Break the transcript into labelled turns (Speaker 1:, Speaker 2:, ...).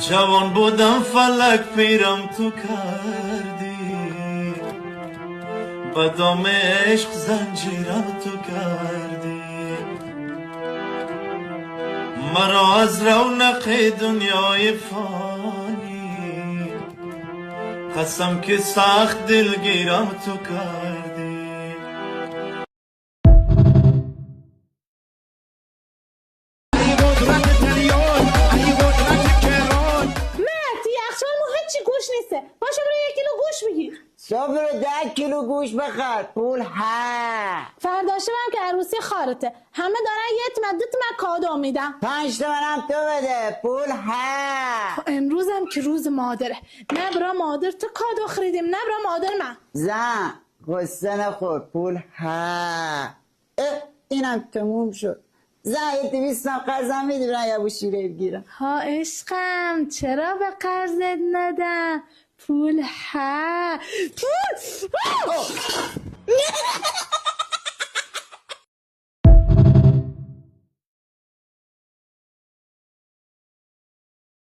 Speaker 1: جوان بودم فلک پیرم تو کردی، به دام عشق زنجیرم تو کردی، مرا از رونق دنیای فانی قسم که سخت دلگیرم تو کردی.
Speaker 2: باشه برو 1 کیلو گوش بگیر.
Speaker 3: صبح 10 کیلو گوش بخر پول ها.
Speaker 2: فرداشه هم که عروسی خارته همه دارن 1 تومن 2 تومن کادو میدن.
Speaker 3: 5 تومنم تو بده پول ها.
Speaker 2: امروز هم که روز مادره، نه برا مادر تو کادو خریدیم نه برا مادر من.
Speaker 3: زن غصه نخور پول ها. اینم تموم شد. زن یه 200 هم قرضم میدی برای یه شیره بگیرم.
Speaker 2: ها عشقم چرا به قرضت ندم؟ پول ها. پول